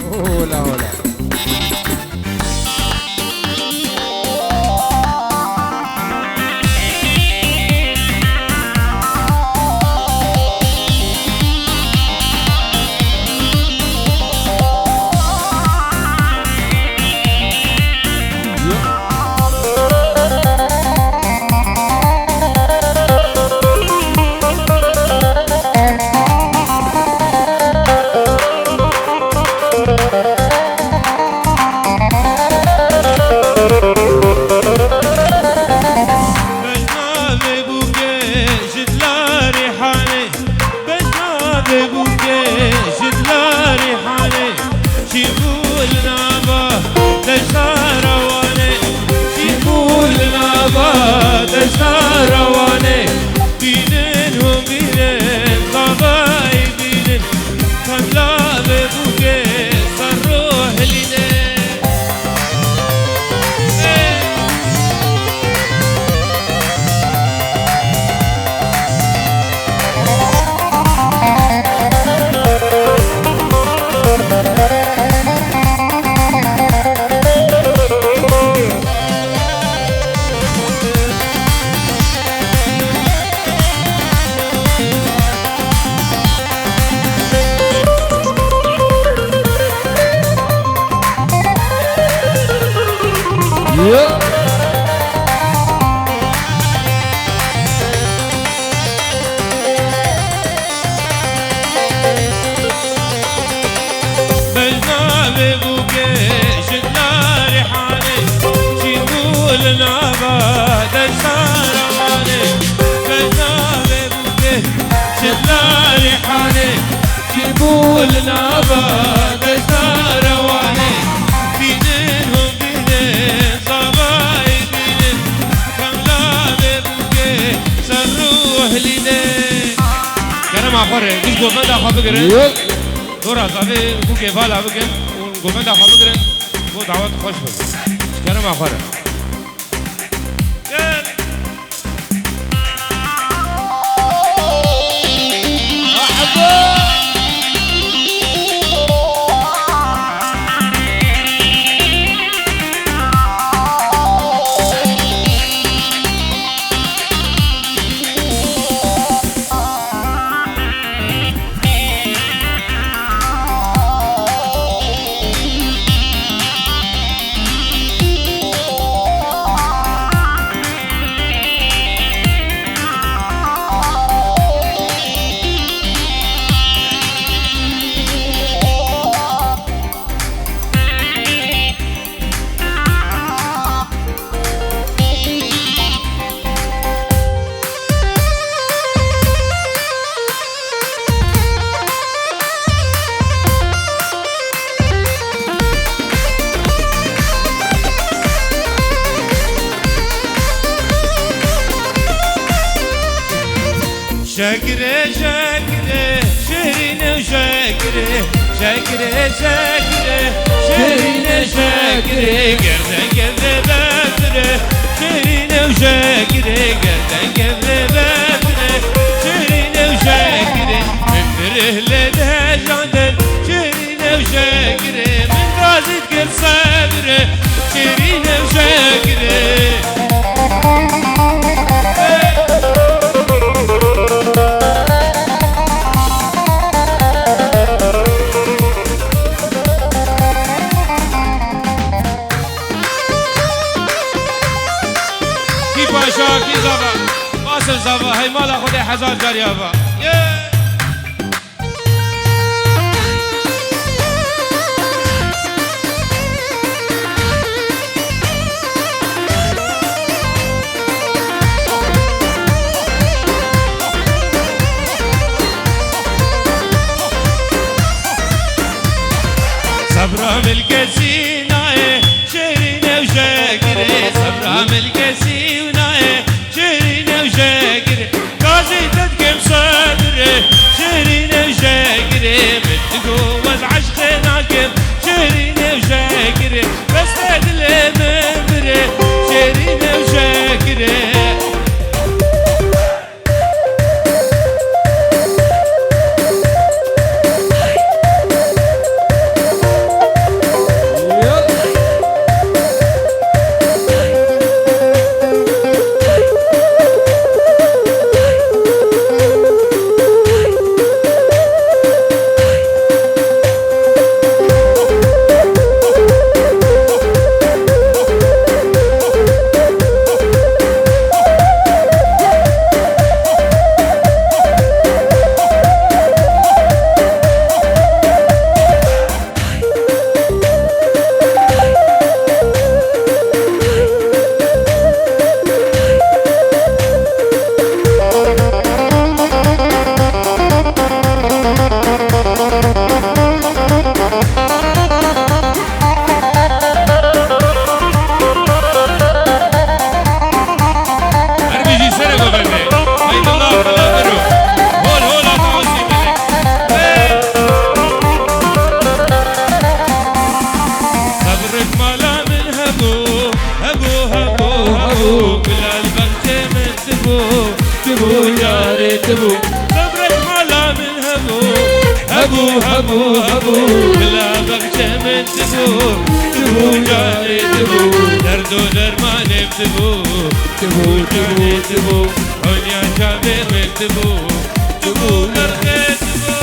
هولا هولا. شاكرة شاكرة شهرنا وشاكرة شاكرة شاكرة شهرنا شاكرة قردا قردا بابرة شهرنا وشاكرة قردا قردا بابرة شهرنا وشاكرة من بره لدها جندل شهرنا وشاكرة من رازي تقل صابرة شهرنا وشاكرة کی زبا واصل زبا هی مالا خود 1000 جاریا با صبرا ملكسي ناي شيرين وشاكري صبرا ملكسي وناي شيرين وشاكري قاضي تدقم صدري شيرين وشاكري متقوز عشق ناكب شيرين وشاكري بس تدل ممري شيرين وشاكري تبو صبرك مالا من هبو هبو هبو هبو بلا بغشة من تبو تبو جاني تبو درد ودرمان بتبو تبو تبو تبو دنيا شابر من تبو تبو برخي تبو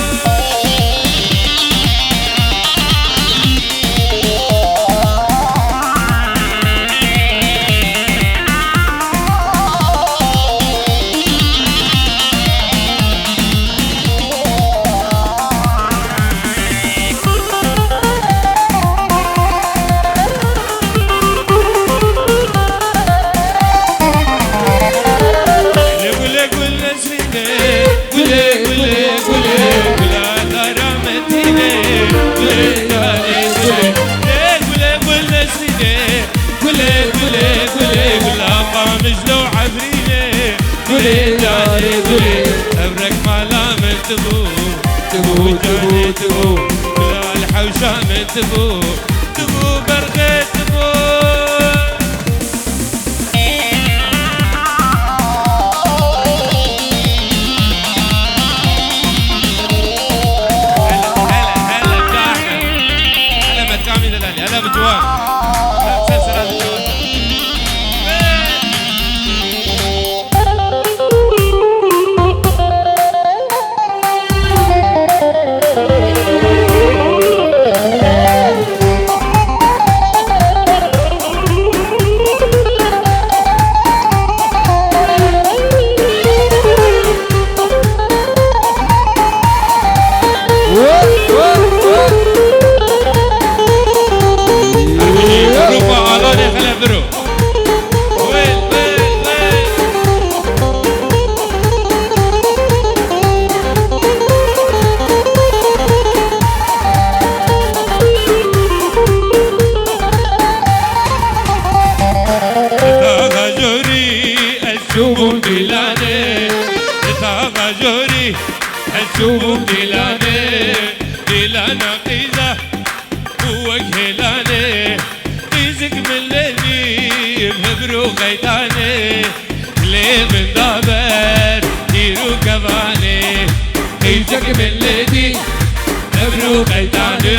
مجلو عفريني قولي داري قولي أبرك مالا من تبو تبو تبو تبو بلا الحوشة من تبو تبو برغي تبو هلا بجاحنا هلا متكامي دلالي هلا بجوان مسلسلات الجوان شوفوا ديلاني تاغا جوري شوفوا ديلاني ديلانا قيزة ووجه لاني قيزك من ليلي بهبرو غيتاني ليه من دابر ديرو كفاني قيزك من ليدي بهبرو غيتاني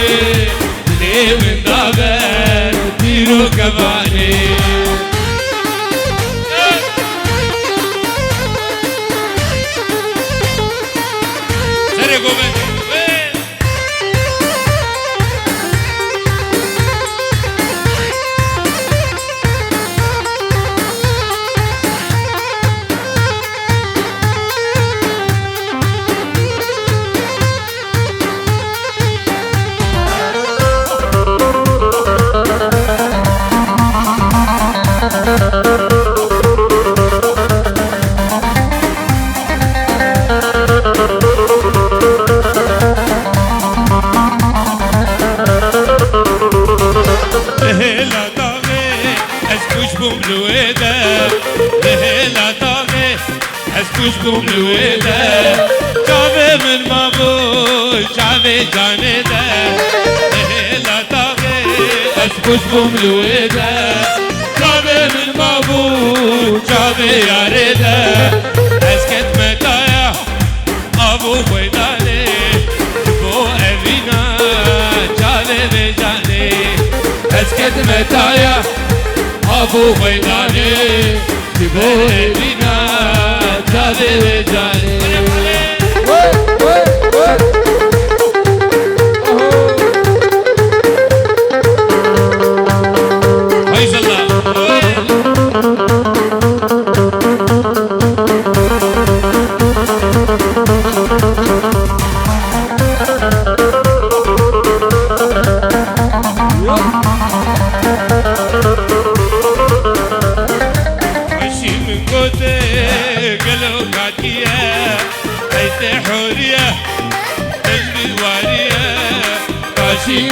ليه من دابر ديرو كفاني لهلا طاغي اسكوش بوم الويدة لهلا طاغي اسكوش بوم الويدة شعبي من مابو شعبي جانده لهلا طاغي اسكوش بوم الويدة شعبي من مابو شعبي يارده اسكت متايا ابو ويداني بو ابينا شعبي بجاني اسكت متايا ابو غيلاني تبو بينا تابي جاني فايز الله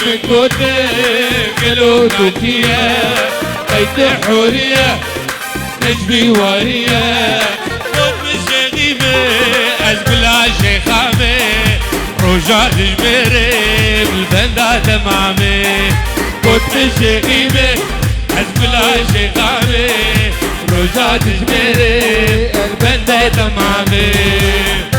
من كتك الأوتوكية قيت حورية نجبي وارية موت بالشغيمة أزبلا شيخامي رجع جميري بالبندا تمامي موت بالشغيمة أزبلا شيخامي رجع جميري البندا تمامي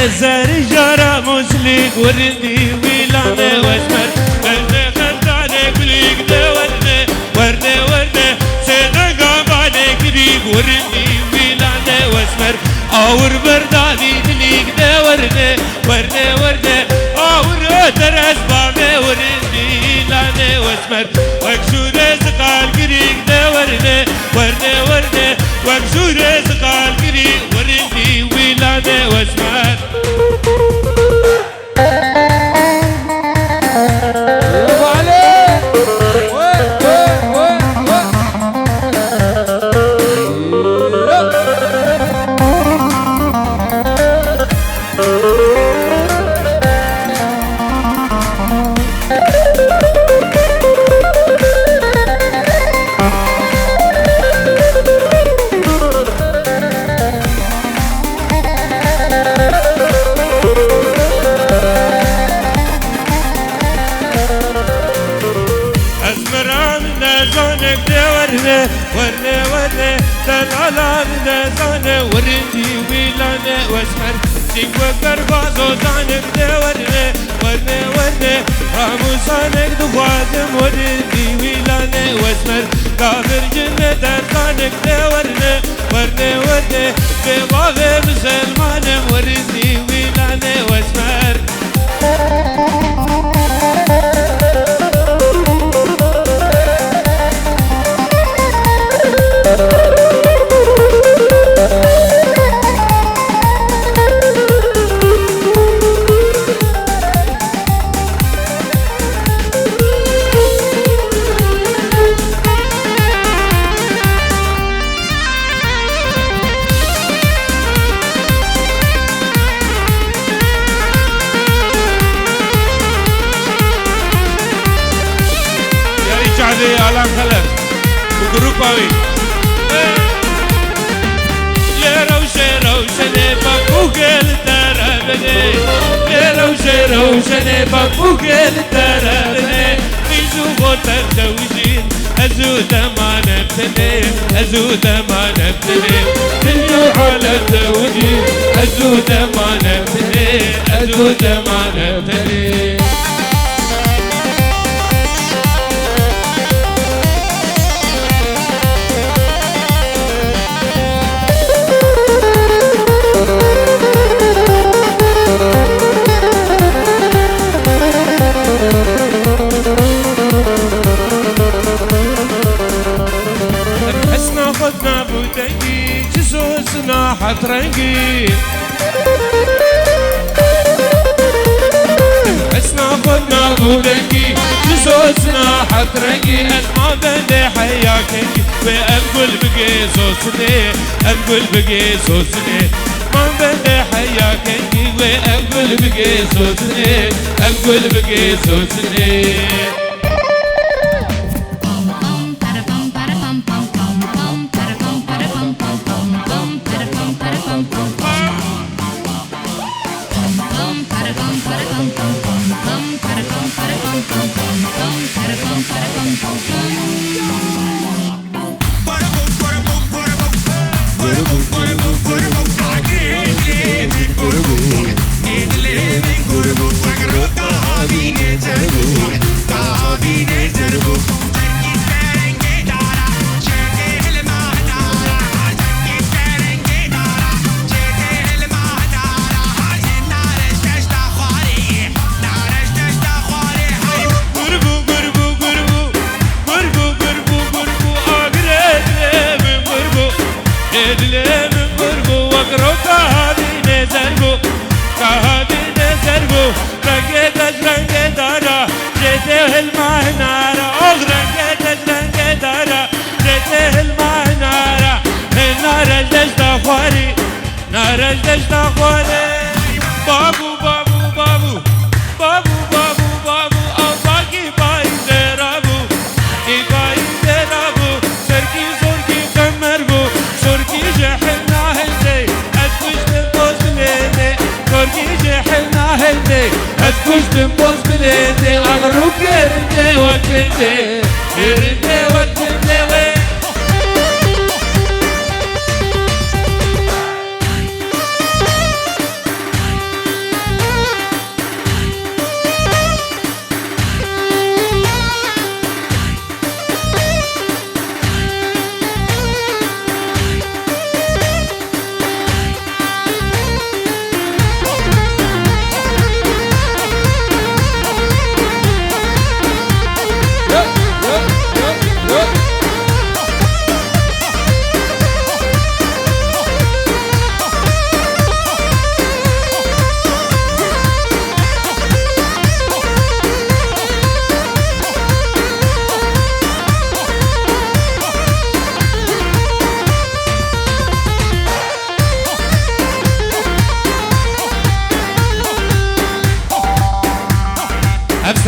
زاري جرى مسلك ورندي ويلانا واسمر ورنا خلطانك بليك ده ورنا سينا قابانك ريق ورندي ويلانا واسمر آور بردادي دليك ده ورنا آور ترس بامه ورندي لانا واسمر وكشور زقال قريق ده ورنا وكشور زقال قريق ورندي ويلانا واسمر ورنا دلالا من زانه ورندي ويلانا واسمر تيك وقربازو زانك ده ورنا راموسانك دخواتم ورندي ويلانا واسمر كافر جنة زانك ده ورنا بباغ مسلمانم ورندي ويلانا واسمر على خلر وجروباوي يا روشة بقوقل ترابني يا روشة بقوقل ترابني ميزو غوتر زوجين أزود ما نبتني تنجو على الزوجين أزود ما نبتني حسنا خدنا بوتنجي جسوسنا حترنجي حسنا خدنا بوتنجي جسوسنا حترنجي أسمع بندي حياكنجي وأقول بقي صوصني ما بندي حياكنجي وأقول بقي صوصني نارج دشتا خواره بابو او باقی بای زرابو ای بای زرابو سرکی زورکی کمر بو سرکی جحنا هلده از کشتم باز بلیده سرکی جحنا هلده از کشتم باز بلیده اغرو کرده وکرده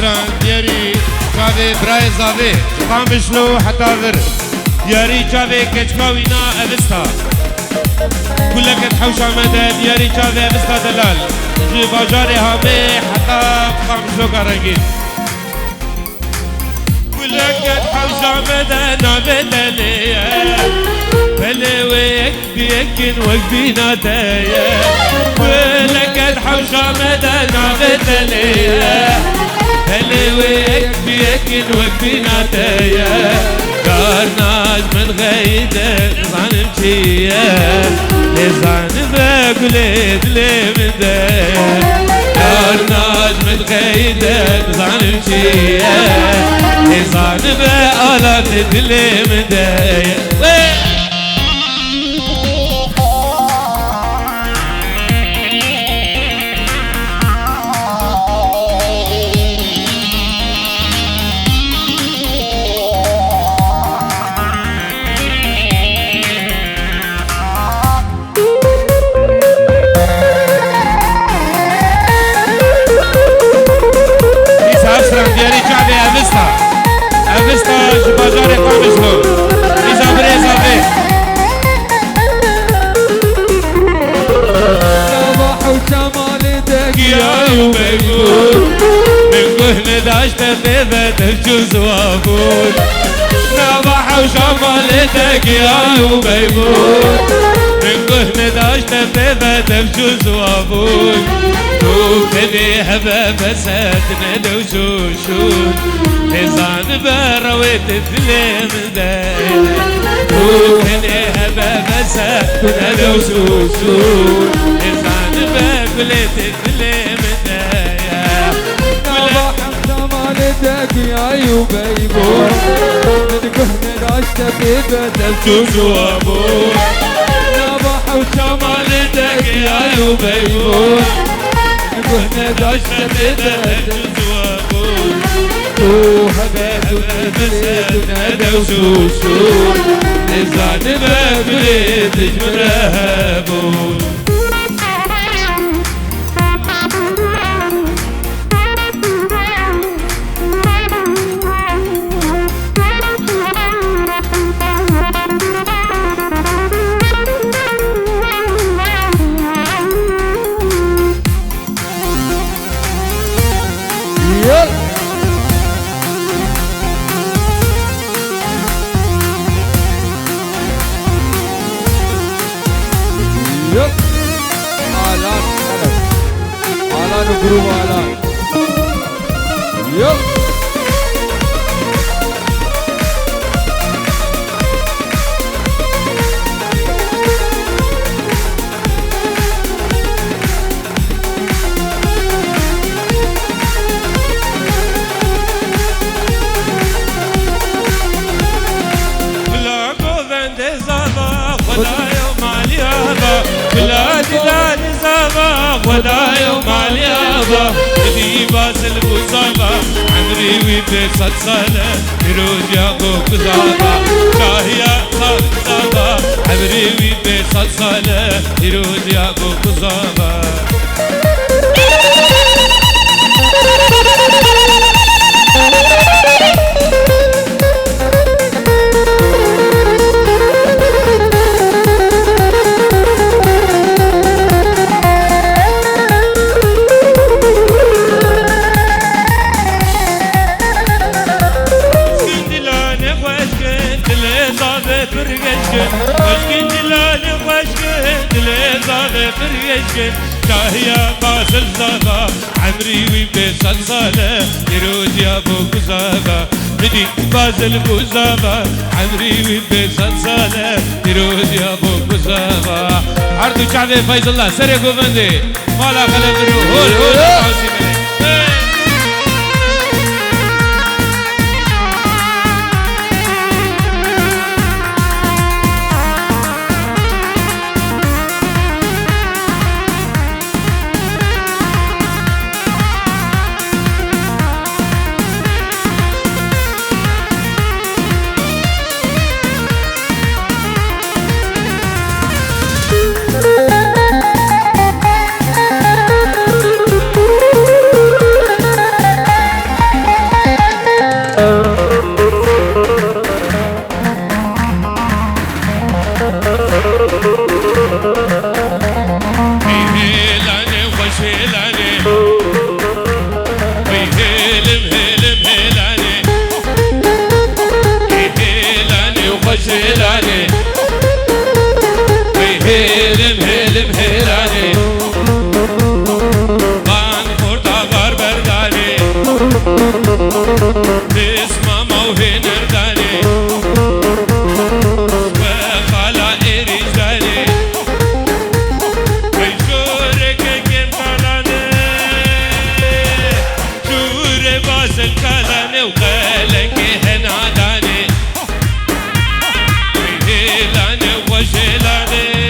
سافران دياري شافي براي زافي قامشلو حتى فر دياري شافي كشكاوينا أبستا كلك تحوش عمدا دياري شافي أبستا دلال جي باجاري هامي حتى قامشلو كارنجين كلك تحوش عمدا نابدا ليا بلويك بيكن وقبينا دايا كلك تحوش عمدا نابدا ليا بلويك بيكن وقبينا دايا دارناش من غيدك ظن مشيا لزان بقلت لي من دايا دارناش من غيدك ظن مشيا لزان بقلت لي من دايا دياري شعبي أبستا شباجاري قامشلو إذا بريزا بيه صباح وشمالتك يا يوميقول من قهن داشت بيبة تجوز وابول صباح وشمالتك يا يوميقول من قهن داشت بيبة تجوز وابول توفني هبابة ساتنا دوشوشون لزان برويت الثليم دايا توفني هبابة ساتنا دوشوشون لزان بقلت الثليم دايا صباح شمالتك يا يوبيبون من كهن داشت بيبة تجوز وابول صباح شمالتك يا يوبيبون كهن داشت بيبة وابول وهبات مساتنا دوشوشون لزان بقلت جمرهبون جروب على يلا بلا قوفن دزابا ولا يوم عليابا بلا دلال زابا ولا يوم عليابا ابي باس البوصابا عمري وبيت صلصالة يروج يا ابو كزابا شاهيا صلصابا عمري وبيت صلصالة يروج يا ابو كزابا شاهيا باس الزابا عمري وبيت صلصالة يروج يا ابو كزابا بدي باز الكزابا عمري وبيت صلصالة يروج يا ابو كزابا عرض شعبي فايز الله سري قوفندي مالا خلف الروح هول هول وجهلاني ويهلم هلم هلاني يهلاني وخجلاني ويهلم هلم هلاني غانفور طاغر برداني باسمه موهن ارداني وخلائر رجالي ويشورك كم قلاني شور باس الكلاني وقالك هناداني ويهلاني وجهلاني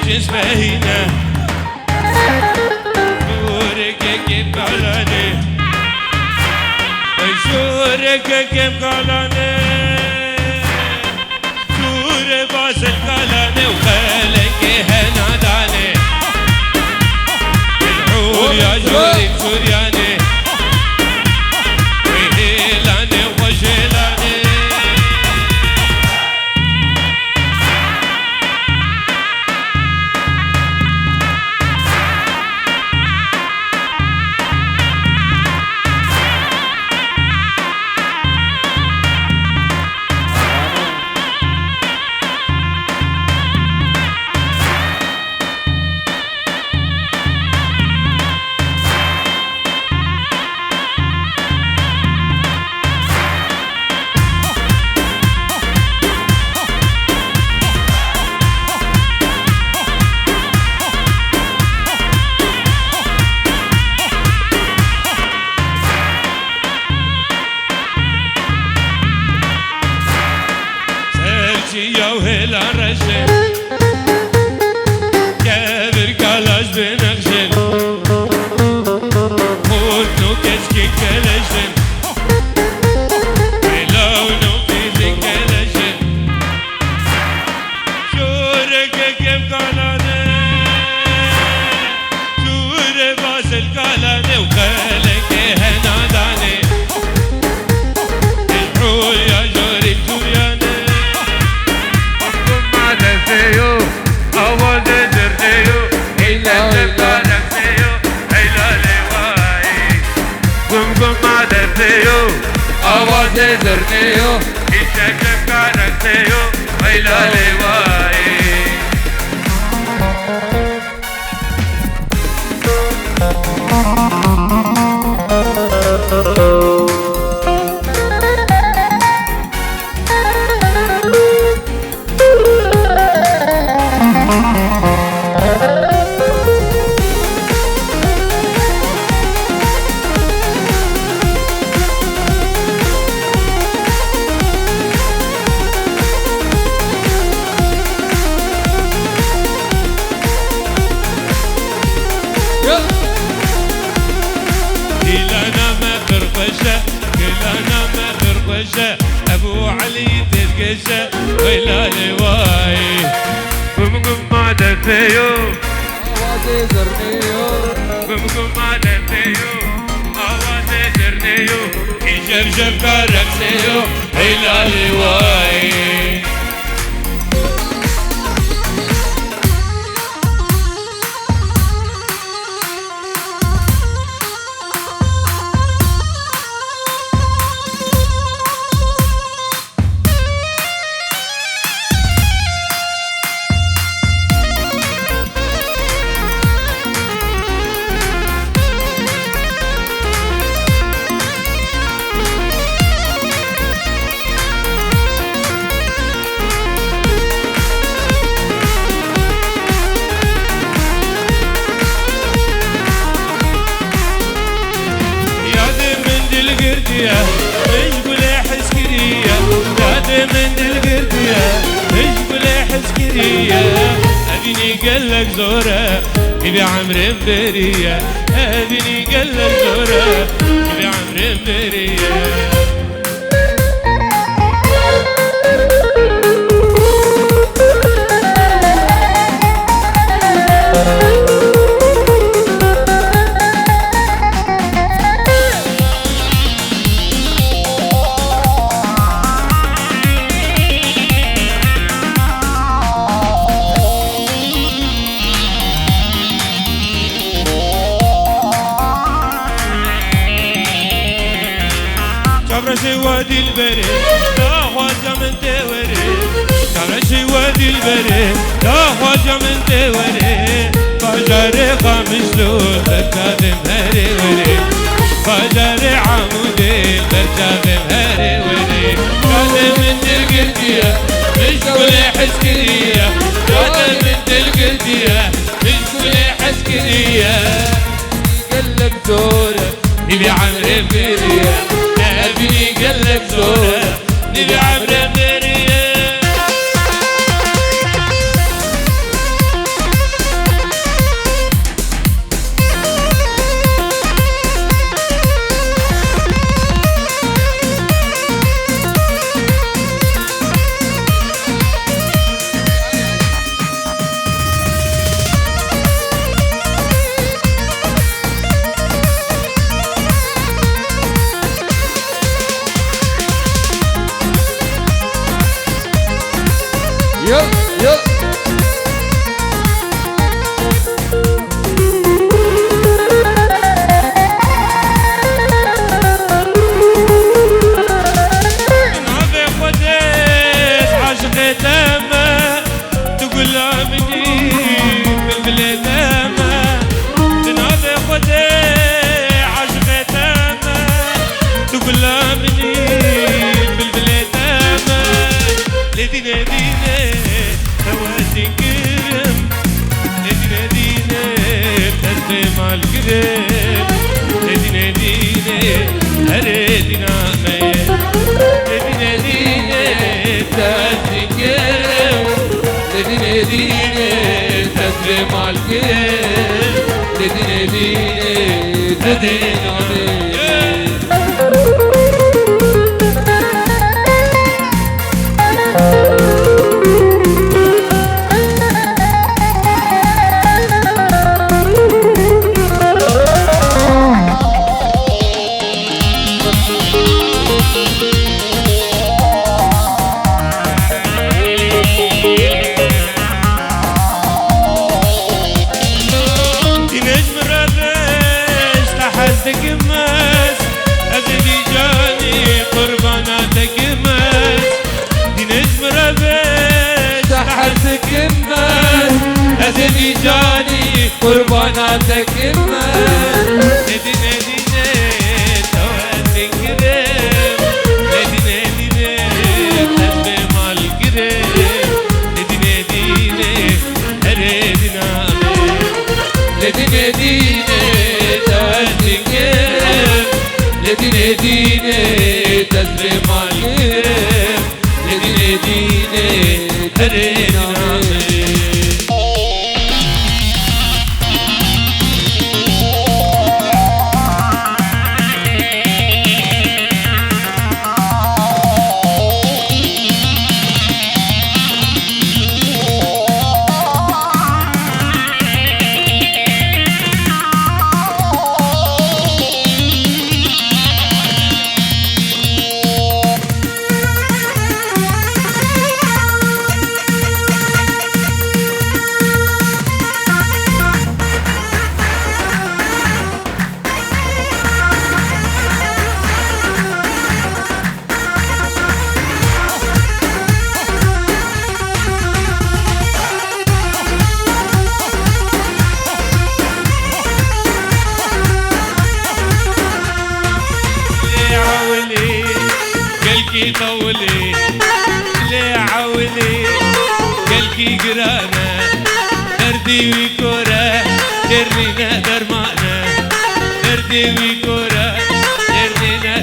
جسمهنا شورك كيف قالاني شورك كيف قالاني شور باس القلاني وخالك هناداني الحور يا جوري سورياني ويهلاني وجهلاني يا وهلا رجل كابر كلاش بنغجل خودنو كشكي كلجل ولونو كيزي كلجل شورك كيف قالاني شور باس القلاني وخالك هناداني الحور يا جوري سورياني Seyo, awa de derneyo, eyle de seyo, eyla levai. Gum gum de seyo, awa de derneyo, eyle de seyo, eyla levai. ابو علي تلقشه ويلا لواي Gum gum de seyo, آوازي زرنيو gum gum de seyo, awa de derneyo, يجرجر كاركسيو ويلا لواي القردية مشغول حسكرية نادي من القردية مشغول حسكرية أديني قلك زورة يبي عمرو مبرية أديني قلك زورة يبي عمرو مبرية شبرشي وادي البري لا خواجة من توري شبرشي وادي البري لا خواجة من توري فجري خمسلو بركاب مهري وري فجري عمودي بركاب مهري وري قادم من القردية مشغول حسكرية قادم من القردية مشغول حسكرية قلب زورة يبي عمرو مبرية أبني قلك زورة نبي عمرو مبرية يلا يلا نافي خديت عاشقي تامة تقول مني بالبلاد تامة نافي خديت عاشقي تامة تقول مني بالبلاد تامة لدينا دينا تواتي كرم لدينا دينا تسلم على الكرم لدينا دينا هريدنا ميت لدينا دينا تواتي كرم لدينا دينا تسلم على الكرم لدينا دينا تدينا ميت تقمس أزدي جاني قرباناتك قمس دي نجم ربيش تحت تقمس أزدي جاني قرباناتك قمس ندينا دينا تواتي كرم ندينا دينا تسلم على الكرم ندينا دينا هريدنا ندينا دينا تواتي لدينا دينا تسلم عليهم لدينا دينا هرينا قلكي طولي ليه عولي قلكي قرانا دردي وكورة درنينا درمانا دردي وكورة درنينا